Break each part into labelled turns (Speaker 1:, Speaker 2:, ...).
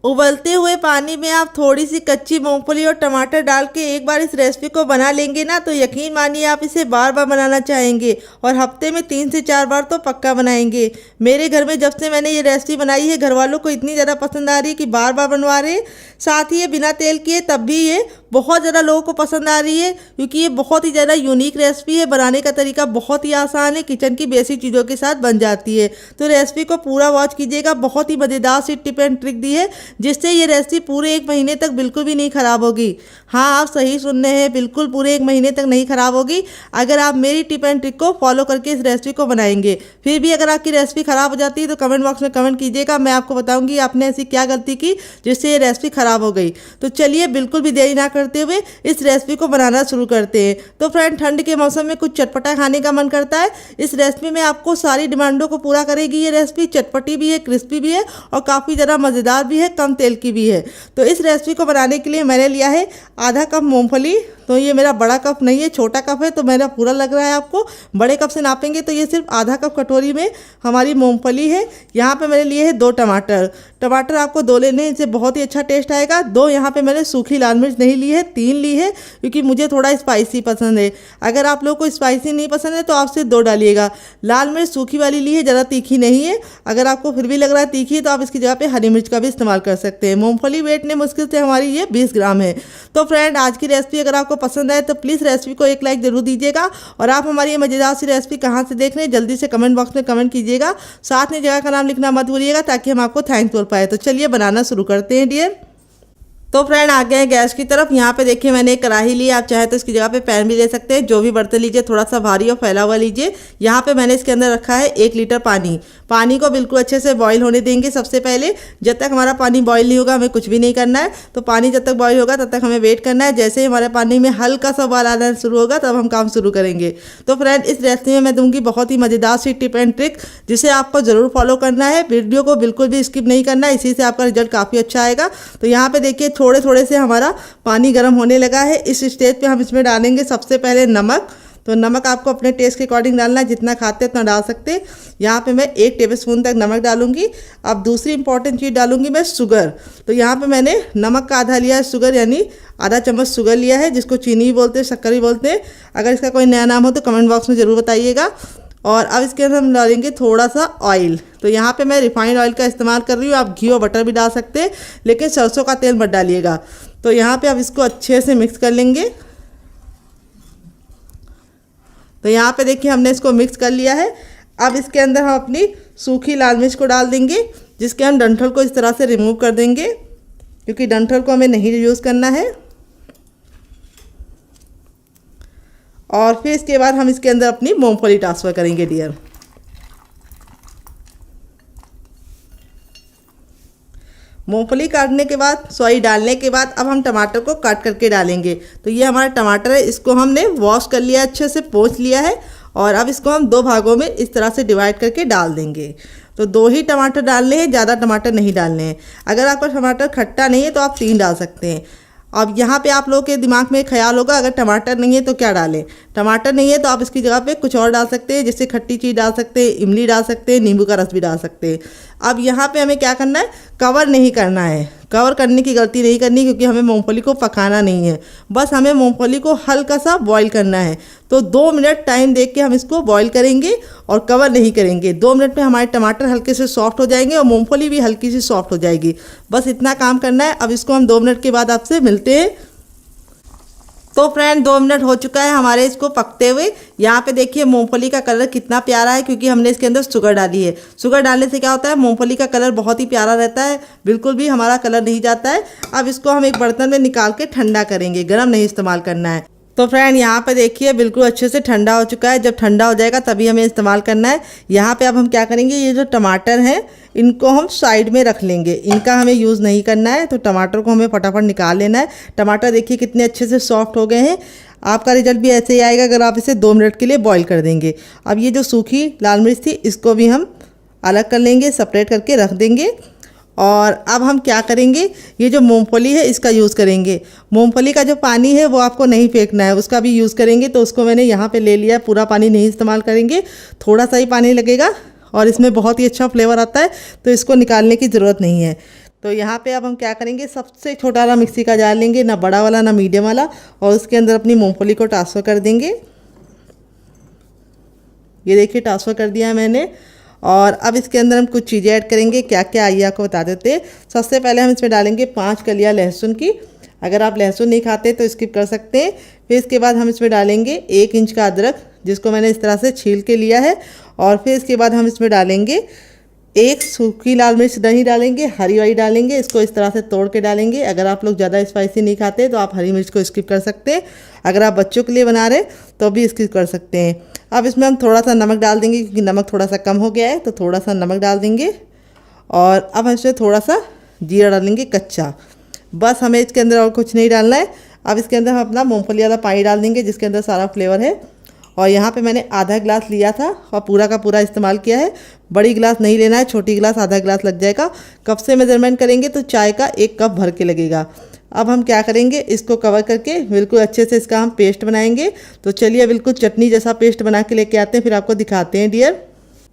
Speaker 1: उबलते हुए पानी में आप थोड़ी सी कच्ची मूंगफली और टमाटर डाल के एक बार इस रेसिपी को बना लेंगे ना, तो यकीन मानिए आप इसे बार बार बनाना चाहेंगे और हफ्ते में 3 से 4 बार तो पक्का बनाएंगे। मेरे घर में जब से मैंने ये रेसिपी बनाई है, घर वालों को इतनी ज़्यादा पसंद आ रही है कि बार बार बनवा रहे हैं। साथ ही ये बिना तेल किए तब भी ये बहुत ज़्यादा लोगों को पसंद आ रही है, क्योंकि ये बहुत ही ज़्यादा यूनिक रेसिपी है। बनाने का तरीका बहुत ही आसान है, किचन की बेसिक चीज़ों के साथ बन जाती है। तो रेसिपी को पूरा वॉच कीजिएगा, बहुत ही मज़ेदार सी टिप एंड ट्रिक दी है जिससे ये रेसिपी पूरे 1 महीने तक बिल्कुल भी नहीं ख़राब होगी। हाँ, आप सही सुन रहे हैं, बिल्कुल पूरे 1 महीने तक नहीं ख़राब होगी अगर आप मेरी टिप एंड ट्रिक को फॉलो करके इस रेसिपी को बनाएंगे। फिर भी अगर आपकी रेसिपी ख़राब हो जाती है तो कमेंट बॉक्स में कमेंट कीजिएगा, मैं आपको बताऊंगी आपने ऐसी क्या गलती की जिससे ये रेसिपी ख़राब हो गई। तो चलिए बिल्कुल भी देरी ना करते हुए इस रेसिपी को बनाना शुरू करते हैं। तो फ्रेंड, ठंड के मौसम में कुछ चटपटा खाने का मन करता है। इस रेसिपी में आपको सारी डिमांडों को पूरा करेगी। ये रेसिपी चटपटी भी है, क्रिस्पी भी है और काफ़ी ज़्यादा मज़ेदार भी है, कम तेल की भी है। तो इस रेसिपी को बनाने के लिए मैंने लिया है आधा कप मूंगफली। तो ये मेरा बड़ा कप नहीं है, छोटा कप है, तो मेरा पूरा लग रहा है आपको। बड़े कप से नापेंगे तो ये सिर्फ आधा कप कटोरी में हमारी मूंगफली है। यहाँ पे मैंने लिए हैं 2 टमाटर। टमाटर आपको 2 लेने हैं, इससे बहुत ही अच्छा टेस्ट आएगा। 2 यहाँ पे मैंने सूखी लाल मिर्च नहीं ली है, 3 ली है, क्योंकि मुझे थोड़ा स्पाइसी पसंद है। अगर आप लोग को स्पाइसी नहीं पसंद है तो आप सिर्फ 2 डालिएगा। लाल मिर्च सूखी वाली ली है, ज़्यादा तीखी नहीं है। अगर आपको फिर भी लग रहा है तीखी है तो आप इसकी जगह पे हरी मिर्च का भी इस्तेमाल कर सकते हैं। मूंगफली वेट ने मुश्किल से हमारी ये 20 ग्राम है। तो फ्रेंड, आज की रेसिपी अगर आपको पसंद आए तो प्लीज़ रेसिपी को एक लाइक जरूर दीजिएगा। और आप हमारी ये मज़ेदार सी रेसिपी कहाँ से देख रहे हैं जल्दी से कमेंट बॉक्स में कमेंट कीजिएगा। साथ में जगह का नाम लिखना मत भूलिएगा ताकि हम आपको थैंक्स बोल पाए। तो चलिए बनाना शुरू करते हैं डियर। तो फ्रेंड, आ गए हैं गैस की तरफ। यहाँ पे देखिए मैंने एक कढ़ाई ली, आप चाहे तो इसकी जगह पे पैन भी ले सकते हैं। जो भी बर्तन लीजिए थोड़ा सा भारी और फैला हुआ लीजिए। यहाँ पे मैंने इसके अंदर रखा है 1 लीटर पानी। पानी को बिल्कुल अच्छे से बॉईल होने देंगे सबसे पहले। जब तक हमारा पानी बॉईल नहीं होगा हमें कुछ भी नहीं करना है। तो पानी जब तक बॉईल होगा तब तक हमें वेट करना है। जैसे ही हमारे पानी में हल्का सा उबाल आना शुरू होगा तब हम काम शुरू करेंगे। तो फ्रेंड, इस रेसिपी में मैं दूंगी बहुत ही मज़ेदार सी टिप एंड ट्रिक जिसे आपको ज़रूर फॉलो करना है। वीडियो को बिल्कुल भी स्किप नहीं करना है, इसी से आपका रिजल्ट काफ़ी अच्छा आएगा। तो यहाँ पे देखिए थोड़े थोड़े से हमारा पानी गर्म होने लगा है। इस स्टेज पे हम इसमें डालेंगे सबसे पहले नमक। तो नमक आपको अपने टेस्ट के अकॉर्डिंग डालना है, जितना खाते हैं उतना डाल सकते हैं। यहाँ पे मैं 1 टेबलस्पून तक नमक डालूंगी। अब दूसरी इंपॉर्टेंट चीज़ डालूंगी मैं शुगर। तो यहाँ पे मैंने नमक का आधा लिया है शुगर, यानी आधा चम्मच शुगर लिया है, जिसको चीनी भी बोलते हैं, शक्कर भी बोलते हैं। अगर इसका कोई नया नाम हो तो कमेंट बॉक्स में ज़रूर बताइएगा। और अब इसके अंदर हम डालेंगे थोड़ा सा ऑयल। तो यहाँ पे मैं रिफाइंड ऑयल का इस्तेमाल कर रही हूँ, आप घी और बटर भी डाल सकते हैं, लेकिन सरसों का तेल मत डालिएगा। तो यहाँ पे अब इसको अच्छे से मिक्स कर लेंगे। तो यहाँ पे देखिए हमने इसको मिक्स कर लिया है। अब इसके अंदर हम अपनी सूखी लाल मिर्च को डाल देंगे, जिसके हम डंठल को इस तरह से रिमूव कर देंगे, क्योंकि डंठल को हमें नहीं यूज़ करना है। और फिर इसके बाद हम इसके अंदर अपनी मूंगफली ट्रांसफ़र करेंगे डियर। मूंगफली काटने के बाद डालने के बाद अब हम टमाटर को काट करके डालेंगे। तो ये हमारा टमाटर है, इसको हमने वॉश कर लिया, अच्छे से पोंछ लिया है। और अब इसको हम 2 भागों में इस तरह से डिवाइड करके डाल देंगे। तो 2 ही टमाटर डालने हैं, ज़्यादा टमाटर नहीं डालने हैं। अगर आपका टमाटर खट्टा नहीं है तो आप 3 डाल सकते हैं। अब यहाँ पे आप लोगों के दिमाग में ख्याल होगा अगर टमाटर नहीं है तो क्या डालें। टमाटर नहीं है तो आप इसकी जगह पे कुछ और डाल सकते हैं, जैसे खट्टी चीज़ डाल सकते हैं, इमली डाल सकते हैं, नींबू का रस भी डाल सकते हैं। अब यहाँ पे हमें क्या करना है, कवर नहीं करना है। कवर करने की गलती नहीं करनी, क्योंकि हमें मूंगफली को पकाना नहीं है, बस हमें मूंगफली को हल्का सा बॉईल करना है। तो 2 मिनट टाइम देख के हम इसको बॉईल करेंगे और कवर नहीं करेंगे। 2 मिनट में हमारे टमाटर हल्के से सॉफ्ट हो जाएंगे और मूंगफली भी हल्की सी सॉफ्ट हो जाएगी। बस इतना काम करना है। अब इसको हम 2 मिनट के बाद आपसे मिलते हैं। तो फ्रेंड, 2 मिनट हो चुका है हमारे इसको पकते हुए। यहाँ पे देखिए मूंगफली का कलर कितना प्यारा है, क्योंकि हमने इसके अंदर शुगर डाली है। शुगर डालने से क्या होता है, मूंगफली का कलर बहुत ही प्यारा रहता है, बिल्कुल भी हमारा कलर नहीं जाता है। अब इसको हम एक बर्तन में निकाल के ठंडा करेंगे, गर्म नहीं इस्तेमाल करना है। तो फ्रेंड, यहाँ पे देखिए बिल्कुल अच्छे से ठंडा हो चुका है। जब ठंडा हो जाएगा तभी हमें इस्तेमाल करना है। यहाँ पे अब हम क्या करेंगे, ये जो टमाटर हैं इनको हम साइड में रख लेंगे, इनका हमें यूज़ नहीं करना है। तो टमाटर को हमें फटाफट निकाल लेना है। टमाटर देखिए कितने अच्छे से सॉफ्ट हो गए हैं। आपका रिजल्ट भी ऐसे ही आएगा अगर आप इसे 2 मिनट के लिए बॉईल कर देंगे। अब ये जो सूखी लाल मिर्च थी इसको भी हम अलग कर लेंगे, सेपरेट करके रख देंगे। और अब हम क्या करेंगे, ये जो मूंगफली है इसका यूज़ करेंगे। मूंगफली का जो पानी है वो आपको नहीं फेंकना है, उसका भी यूज़ करेंगे। तो उसको मैंने यहाँ पे ले लिया, पूरा पानी नहीं इस्तेमाल करेंगे, थोड़ा सा ही पानी लगेगा और इसमें बहुत ही अच्छा फ्लेवर आता है, तो इसको निकालने की ज़रूरत नहीं है। तो यहाँ पे अब हम क्या करेंगे, सबसे छोटा वाला मिक्सी का जार लेंगे, ना बड़ा वाला ना मीडियम वाला, और उसके अंदर अपनी मूंगफली को ट्रांसफ़र कर देंगे। ये देखिए ट्रांसफ़र कर दिया है मैंने। और अब इसके अंदर हम कुछ चीज़ें ऐड करेंगे, क्या क्या आइए आपको बता देते हैं। सबसे पहले हम इसमें डालेंगे 5 कलियाँ लहसुन की। अगर आप लहसुन नहीं खाते तो स्किप कर सकते हैं। फिर इसके बाद हम इसमें डालेंगे 1 इंच का अदरक, जिसको मैंने इस तरह से छील के लिया है। और फिर इसके बाद हम इसमें डालेंगे 1 सूखी लाल मिर्च नहीं डालेंगे, हरी वाली डालेंगे। इसको इस तरह से तोड़ के डालेंगे। अगर आप लोग ज़्यादा स्पाइसी नहीं खाते तो आप हरी मिर्च को स्किप कर सकते हैं। अगर आप बच्चों के लिए बना रहे तो भी स्किप कर सकते हैं। अब इसमें हम थोड़ा सा नमक डाल देंगे, क्योंकि नमक थोड़ा सा कम हो गया है, तो थोड़ा सा नमक डाल देंगे। और अब हम इसमें थोड़ा सा जीरा डालेंगे कच्चा। बस हमें इसके अंदर और कुछ नहीं डालना है। अब इसके अंदर हम अपना मूँगफली वाला पानी डाल देंगे, जिसके अंदर सारा फ्लेवर है। और यहाँ पे मैंने आधा गिलास लिया था और पूरा का पूरा इस्तेमाल किया है। बड़ी गिलास नहीं लेना है, छोटी गिलास आधा गिलास लग जाएगा। कप से मेजरमेंट करेंगे तो चाय का 1 कप भर के लगेगा। अब हम क्या करेंगे, इसको कवर करके बिल्कुल अच्छे से इसका हम पेस्ट बनाएंगे। तो चलिए बिल्कुल चटनी जैसा पेस्ट बना के लेके आते हैं, फिर आपको दिखाते हैं डियर।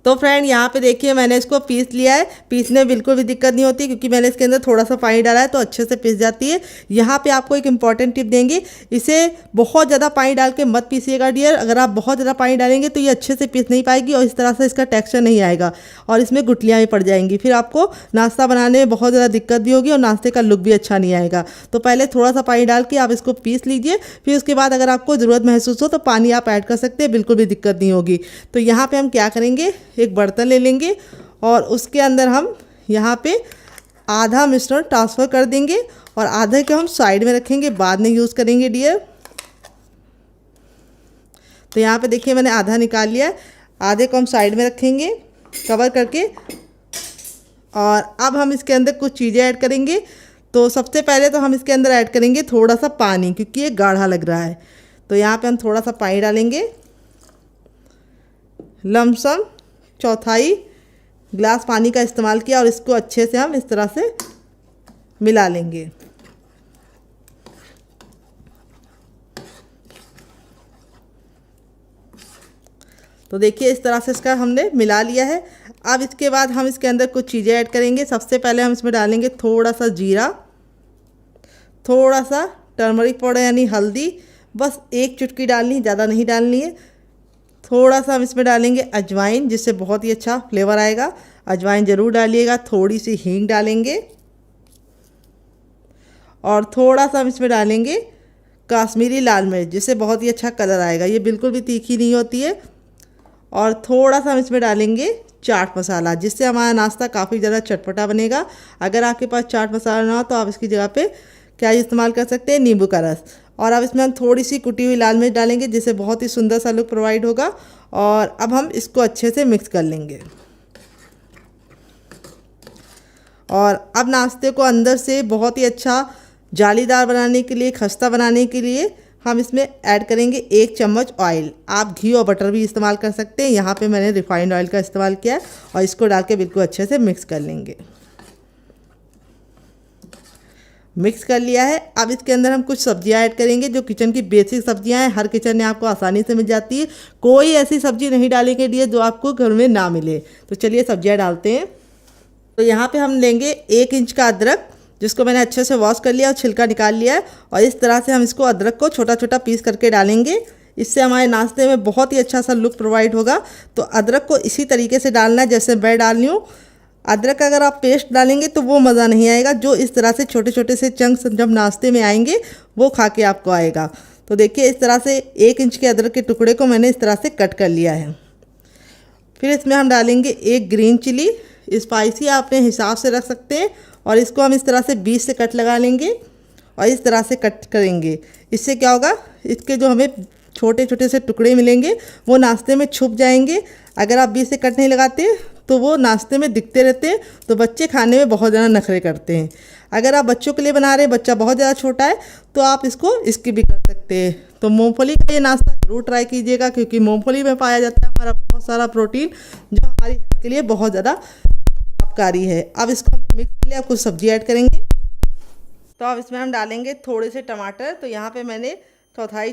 Speaker 1: तो फ्रेंड यहाँ पे देखिए मैंने इसको पीस लिया है। पीसने में बिल्कुल भी दिक्कत नहीं होती, क्योंकि मैंने इसके अंदर थोड़ा सा पानी डाला है, तो अच्छे से पीस जाती है। यहाँ पे आपको एक इम्पॉर्टेंट टिप देंगे, इसे बहुत ज़्यादा पानी डाल के मत पीसिएगा डियर। अगर आप बहुत ज़्यादा पानी डालेंगे तो ये अच्छे से पीस नहीं पाएगी और इस तरह से इसका टेक्सचर नहीं आएगा और इसमें गुठलियाँ भी पड़ जाएंगी। फिर आपको नाश्ता बनाने में बहुत ज़्यादा दिक्कत भी होगी और नाश्ते का लुक भी अच्छा नहीं आएगा। तो पहले थोड़ा सा पानी डाल के आप इसको पीस लीजिए। फिर उसके बाद अगर आपको ज़रूरत महसूस हो तो पानी आप ऐड कर सकते हैं, बिल्कुल भी दिक्कत नहीं होगी। तो यहाँ पर हम क्या करेंगे, एक बर्तन ले लेंगे और उसके अंदर हम यहाँ पे आधा मिश्रण ट्रांसफ़र कर देंगे और आधे को हम साइड में रखेंगे, बाद में यूज़ करेंगे डियर। तो यहाँ पे देखिए मैंने आधा निकाल लिया है, आधे को हम साइड में रखेंगे कवर करके। और अब हम इसके अंदर कुछ चीज़ें ऐड करेंगे। तो सबसे पहले तो हम इसके अंदर ऐड करेंगे थोड़ा सा पानी, क्योंकि ये गाढ़ा लग रहा है। तो यहाँ पे हम थोड़ा सा पानी डालेंगे, लमसम 1/4 गिलास पानी का इस्तेमाल किया और इसको अच्छे से हम इस तरह से मिला लेंगे। तो देखिए इस तरह से इसका हमने मिला लिया है। अब इसके बाद हम इसके अंदर कुछ चीज़ें ऐड करेंगे। सबसे पहले हम इसमें डालेंगे थोड़ा सा जीरा, थोड़ा सा टर्मरिक पाउडर यानी हल्दी, बस 1 चुटकी डालनी, ज़्यादा नहीं डालनी है। थोड़ा सा हम इसमें डालेंगे अजवाइन, जिससे बहुत ही अच्छा फ्लेवर आएगा। अजवाइन ज़रूर डालिएगा। थोड़ी सी हींग डालेंगे और थोड़ा सा हम इसमें डालेंगे काश्मीरी लाल मिर्च, जिससे बहुत ही अच्छा कलर आएगा। ये बिल्कुल भी तीखी नहीं होती है। और थोड़ा सा हम इसमें डालेंगे चाट मसाला, जिससे हमारा नाश्ता काफ़ी ज़्यादा चटपटा बनेगा। अगर आपके पास चाट मसाला ना हो तो आप इसकी जगह पे क्या इस्तेमाल कर सकते हैं, नींबू का रस। और अब इसमें हम थोड़ी सी कुटी हुई लाल मिर्च डालेंगे, जिससे बहुत ही सुंदर सा लुक प्रोवाइड होगा। और अब हम इसको अच्छे से मिक्स कर लेंगे। और अब नाश्ते को अंदर से बहुत ही अच्छा जालीदार बनाने के लिए, खस्ता बनाने के लिए हम इसमें ऐड करेंगे 1 चम्मच ऑयल। आप घी और बटर भी इस्तेमाल कर सकते हैं। यहाँ पे मैंने रिफाइंड ऑयल का इस्तेमाल किया है और इसको डाल के बिल्कुल अच्छे से मिक्स कर लेंगे। मिक्स कर लिया है। अब इसके अंदर हम कुछ सब्जियां ऐड करेंगे, जो किचन की बेसिक सब्जियां हैं। हर किचन में आपको आसानी से मिल जाती है। कोई ऐसी सब्जी नहीं डालेंगे डियर जो आपको घर में ना मिले। तो चलिए सब्जियां डालते हैं। तो यहाँ पे हम लेंगे 1 इंच का अदरक, जिसको मैंने अच्छे से वॉश कर लिया और छिलका निकाल लिया है। और इस तरह से हम इसको अदरक को छोटा छोटा पीस करके डालेंगे। इससे हमारे नाश्ते में बहुत ही अच्छा सा लुक प्रोवाइड होगा। तो अदरक को इसी तरीके से डालना है जैसे मैं डाल रही हूँ। अदरक का अगर आप पेस्ट डालेंगे तो वो मज़ा नहीं आएगा। जो इस तरह से छोटे छोटे से चंक्स जब नाश्ते में आएंगे वो खा के आपको आएगा। तो देखिए इस तरह से 1 इंच के अदरक के टुकड़े को मैंने इस तरह से कट कर लिया है। फिर इसमें हम डालेंगे 1 ग्रीन चिली। स्पाइसी आप अपने हिसाब से रख सकते हैं। और इसको हम इस तरह से बीच से कट लगा लेंगे और इस तरह से कट करेंगे। इससे क्या होगा, इसके जो हमें छोटे छोटे से टुकड़े मिलेंगे वो नाश्ते में छुप जाएंगे। अगर आप बीच से कट नहीं लगाते तो वो नाश्ते में दिखते रहते हैं, तो बच्चे खाने में बहुत ज़्यादा नखरे करते हैं। अगर आप बच्चों के लिए बना रहे हैं, बच्चा बहुत ज़्यादा छोटा है, तो आप इसको स्किप भी कर सकते हैं। तो मूंगफली का ये नाश्ता ज़रूर ट्राई कीजिएगा, क्योंकि मूंगफली में पाया जाता है हमारा बहुत सारा प्रोटीन, जो हमारी हेल्थ के लिए बहुत ज़्यादा लाभकारी है। अब इसको हमने मिक्स कर लिया। अब कुछ सब्जी ऐड करेंगे। तो अब इसमें हम डालेंगे थोड़े से टमाटर। तो यहाँ पे मैंने चौथाई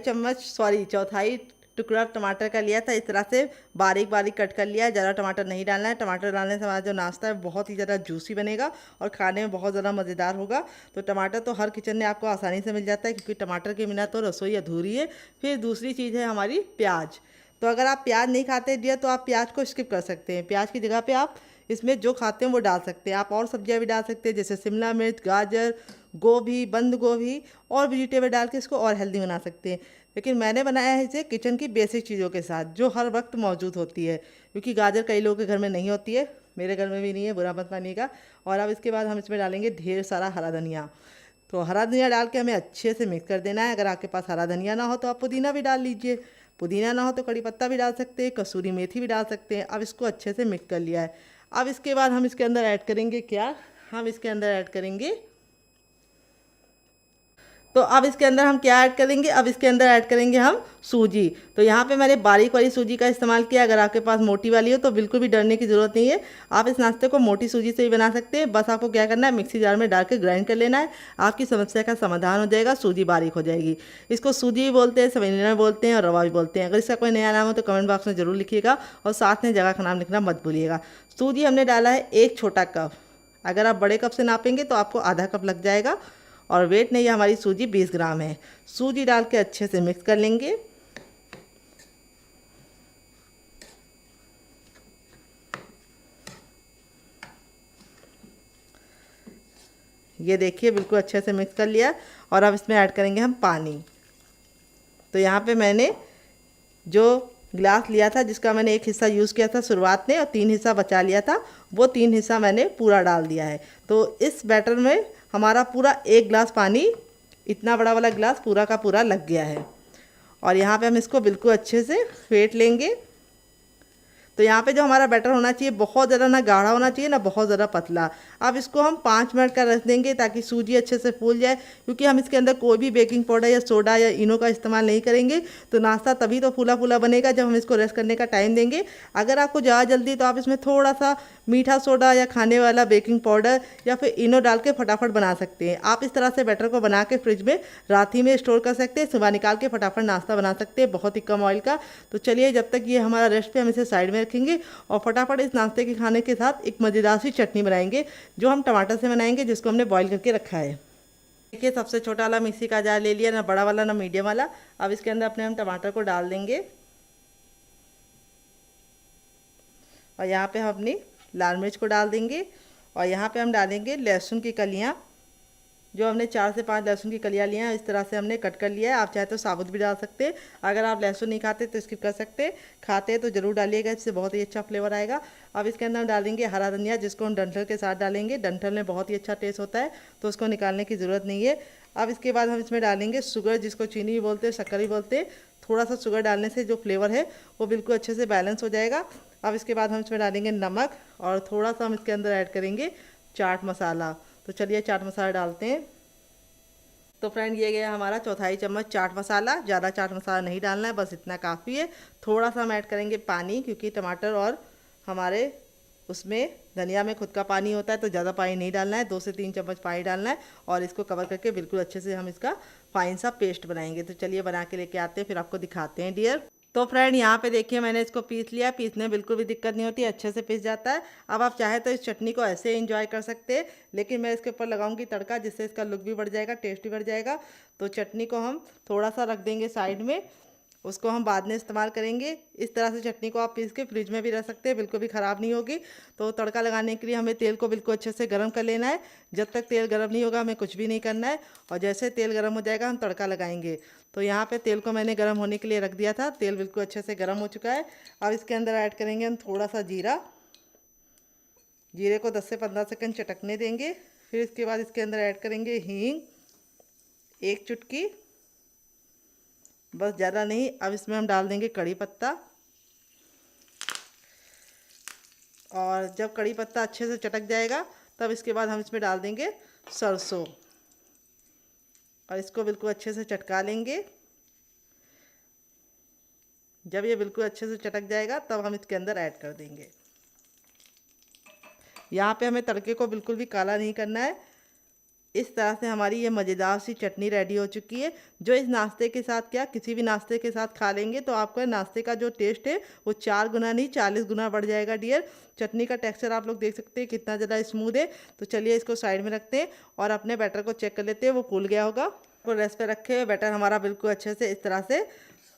Speaker 1: टुकड़ा टमाटर का लिया था, इस तरह से बारीक बारीक कट कर लिया है। ज़्यादा टमाटर नहीं डालना है, टमाटर डालने से हमारा जो नाश्ता है बहुत ही ज़्यादा जूसी बनेगा और खाने में बहुत ज़्यादा मज़ेदार होगा। तो टमाटर तो हर किचन में आपको आसानी से मिल जाता है, क्योंकि टमाटर के बिना तो रसोई अधूरी है। फिर दूसरी चीज़ है हमारी प्याज। तो अगर आप प्याज नहीं खाते डियर तो आप प्याज को स्किप कर सकते हैं। प्याज की जगह पे आप इसमें जो खाते हैं वो डाल सकते हैं। आप और सब्जियां भी डाल सकते हैं, जैसे शिमला मिर्च, गाजर, गोभी, बंद गोभी और वेजिटेबल डाल के इसको और हेल्दी बना सकते हैं। लेकिन मैंने बनाया है इसे किचन की बेसिक चीज़ों के साथ, जो हर वक्त मौजूद होती है, क्योंकि गाजर कई लोगों के घर में नहीं होती है, मेरे घर में भी नहीं है, बुरा मत मानिएगा। और अब इसके बाद हम इसमें डालेंगे ढेर सारा हरा धनिया। तो हरा धनिया डाल के हमें अच्छे से मिक्स कर देना है। अगर आपके पास हरा धनिया ना हो तो आप पुदीना भी डाल लीजिए, पुदीना ना हो तो कड़ी पत्ता भी डाल सकते हैं, कसूरी मेथी भी डाल सकते हैं। अब इसको अच्छे से मिक्स कर लिया है। अब इसके बाद हम इसके अंदर ऐड करेंगे क्या, हम इसके अंदर ऐड करेंगे, तो अब इसके अंदर हम क्या ऐड करेंगे, अब इसके अंदर ऐड करेंगे हम सूजी। तो यहाँ पे मैंने बारीक वाली सूजी का इस्तेमाल किया। अगर आपके पास मोटी वाली हो तो बिल्कुल भी डरने की ज़रूरत नहीं है, आप इस नाश्ते को मोटी सूजी से भी बना सकते हैं। बस आपको क्या करना है, मिक्सी जार में डाल के ग्राइंड कर लेना है, आपकी समस्या का समाधान हो जाएगा, सूजी बारीक हो जाएगी। इसको सूजी भी बोलते हैं, सेवइना भी बोलते हैं और रवा भी बोलते हैं। अगर इसका कोई नया नाम हो तो कमेंट बॉक्स में ज़रूर लिखिएगा और साथ में जगह का नाम लिखना मत भूलिएगा। सूजी हमने डाला है 1 छोटा कप। अगर आप बड़े कप से नापेंगे तो आपको आधा कप लग जाएगा, और वेट नहीं है, हमारी सूजी 20 ग्राम है। सूजी डाल के अच्छे से मिक्स कर लेंगे। ये देखिए बिल्कुल अच्छे से मिक्स कर लिया। और अब इसमें ऐड करेंगे हम पानी। तो यहाँ पे मैंने जो गिलास लिया था, जिसका मैंने 1 हिस्सा यूज़ किया था शुरुआत में और 3 हिस्सा बचा लिया था, वो 3 हिस्सा मैंने पूरा डाल दिया है। तो इस बैटर में हमारा पूरा 1 गिलास पानी, इतना बड़ा वाला गिलास पूरा का पूरा लग गया है। और यहाँ पे हम इसको बिल्कुल अच्छे से फेंट लेंगे। तो यहाँ पे जो हमारा बैटर होना चाहिए, बहुत ज़्यादा ना गाढ़ा होना चाहिए ना बहुत ज़्यादा पतला। अब इसको हम 5 मिनट का रख देंगे ताकि सूजी अच्छे से फूल जाए, क्योंकि हम इसके अंदर कोई भी बेकिंग पाउडर या सोडा या इनो का इस्तेमाल नहीं करेंगे। तो नाश्ता तभी तो फूला फूला बनेगा जब हम इसको रेस्ट करने का टाइम देंगे। अगर आपको ज़्यादा जल्दी तो आप इसमें थोड़ा सा मीठा सोडा या खाने वाला बेकिंग पाउडर या फिर इनो डाल के फटाफट बना सकते हैं। आप इस तरह से बैटर को बना के फ्रिज में रात ही में स्टोर कर सकते हैं, सुबह निकाल के फटाफट नाश्ता बना सकते हैं, बहुत ही कम ऑयल का। तो चलिए, जब तक ये हमारा रेस्ट पे हम इसे साइड में रखेंगे और फटाफट इस नाश्ते के खाने के साथ एक मज़ेदार सी चटनी बनाएंगे, जो हम टमाटर से बनाएंगे, जिसको हमने बॉईल करके रखा है। देखिए, सबसे छोटा वाला मिक्सी का जार ले लिया, ना बड़ा वाला ना मीडियम वाला। अब इसके अंदर अपने हम टमाटर को डाल देंगे और यहाँ पे हम अपनी लाल मिर्च को डाल देंगे और यहाँ पे हम डालेंगे लहसुन की कलियाँ, जो हमने 4 से 5 लहसुन की कलियाँ लिया हैं, इस तरह से हमने कट कर लिया है। आप चाहे तो साबुत भी डाल सकते हैं। अगर आप लहसुन नहीं खाते तो स्किप कर सकते हैं, खाते हैं तो ज़रूर डालिएगा, इससे बहुत ही अच्छा फ्लेवर आएगा। अब इसके अंदर हम डालेंगे हरा धनिया, जिसको हम डंठल के साथ डालेंगे। डंठल में बहुत ही अच्छा टेस्ट होता है, तो उसको निकालने की ज़रूरत नहीं है। अब इसके बाद हम इसमें डालेंगे शुगर, जिसको चीनी भी बोलते हैं, शक्कर भी बोलते हैं। थोड़ा सा शुगर डालने से जो फ्लेवर है वो बिल्कुल अच्छे से बैलेंस हो जाएगा। अब इसके बाद हम इसमें डालेंगे नमक और थोड़ा सा हम इसके अंदर ऐड करेंगे चाट मसाला। तो चलिए चाट मसाला डालते हैं। तो फ्रेंड, ये गया हमारा 1/4 चम्मच चाट मसाला। ज़्यादा चाट मसाला नहीं डालना है, बस इतना काफ़ी है। थोड़ा सा हम ऐड करेंगे पानी, क्योंकि टमाटर और हमारे उसमें धनिया में खुद का पानी होता है, तो ज़्यादा पानी नहीं डालना है, 2 से 3 चम्मच पानी डालना है। और इसको कवर करके बिल्कुल अच्छे से हम इसका फाइन सा पेस्ट बनाएंगे। तो चलिए बना के लेके आते हैं, फिर आपको दिखाते हैं डियर। तो फ्रेंड, यहाँ पे देखिए मैंने इसको पीस लिया। पीसने में बिल्कुल भी दिक्कत नहीं होती, अच्छे से पीस जाता है। अब आप चाहे तो इस चटनी को ऐसे एंजॉय कर सकते हैं, लेकिन मैं इसके ऊपर लगाऊंगी तड़का, जिससे इसका लुक भी बढ़ जाएगा, टेस्ट भी बढ़ जाएगा। तो चटनी को हम थोड़ा सा रख देंगे साइड में, उसको हम बाद में इस्तेमाल करेंगे। इस तरह से चटनी को आप पीस के फ्रिज में भी रख सकते हैं, बिल्कुल भी ख़राब नहीं होगी। तो तड़का लगाने के लिए हमें तेल को बिल्कुल अच्छे से गर्म कर लेना है। जब तक तेल गर्म नहीं होगा हमें कुछ भी नहीं करना है, और जैसे तेल गर्म हो जाएगा हम तड़का लगाएंगे। तो यहाँ पे तेल को मैंने गर्म होने के लिए रख दिया था, तेल बिल्कुल अच्छे से गर्म हो चुका है। अब इसके अंदर ऐड करेंगे हम थोड़ा सा जीरा। जीरे को 10 से 15 सेकंड चटकने देंगे। फिर इसके बाद इसके अंदर ऐड करेंगे हींग, 1 चुटकी, बस, ज़्यादा नहीं। अब इसमें हम डाल देंगे कड़ी पत्ता, और जब कड़ी पत्ता अच्छे से चटक जाएगा तब इसके बाद हम इसमें डाल देंगे सरसों, और इसको बिल्कुल अच्छे से चटका लेंगे। जब ये बिल्कुल अच्छे से चटक जाएगा तब हम इसके अंदर ऐड कर देंगे। यहाँ पे हमें तड़के को बिल्कुल भी काला नहीं करना है, इस तरह से हमारी ये मज़ेदार सी चटनी रेडी हो चुकी है, जो इस नाश्ते के साथ क्या किसी भी नाश्ते के साथ खा लेंगे तो आपका नाश्ते का जो टेस्ट है वो 4 गुना नहीं 40 गुना बढ़ जाएगा डियर। चटनी का टेक्सचर आप लोग देख सकते हैं कितना ज़्यादा स्मूथ है। तो चलिए इसको साइड में रखते हैं और अपने बैटर को चेक कर लेते हैं वो फूल गया होगा। तो रेस्ट पे रखे हुए बैटर हमारा बिल्कुल अच्छे से इस तरह से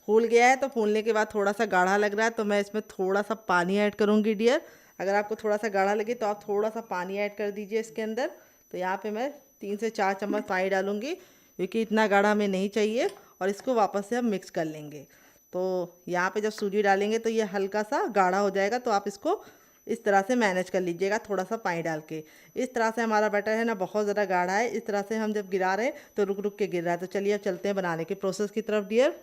Speaker 1: फूल गया है। तो फूलने के बाद थोड़ा सा गाढ़ा लग रहा है तो मैं इसमें थोड़ा सा पानी ऐड करूँगी डियर। अगर आपको थोड़ा सा गाढ़ा लगे तो आप थोड़ा सा पानी ऐड कर दीजिए इसके अंदर। तो यहाँ पे मैं 3 से 4 चम्मच पानी डालूंगी क्योंकि इतना गाढ़ा हमें नहीं चाहिए। और इसको वापस से हम मिक्स कर लेंगे। तो यहाँ पे जब सूजी डालेंगे तो ये हल्का सा गाढ़ा हो जाएगा, तो आप इसको इस तरह से मैनेज कर लीजिएगा थोड़ा सा पानी डाल के। इस तरह से हमारा बैटर है ना बहुत ज़्यादा गाढ़ा है। इस तरह से हम जब गिरा रहे हैं तो रुक रुक के गिर रहा है। तो चलिए अब चलते हैं बनाने के प्रोसेस की तरफ डियर।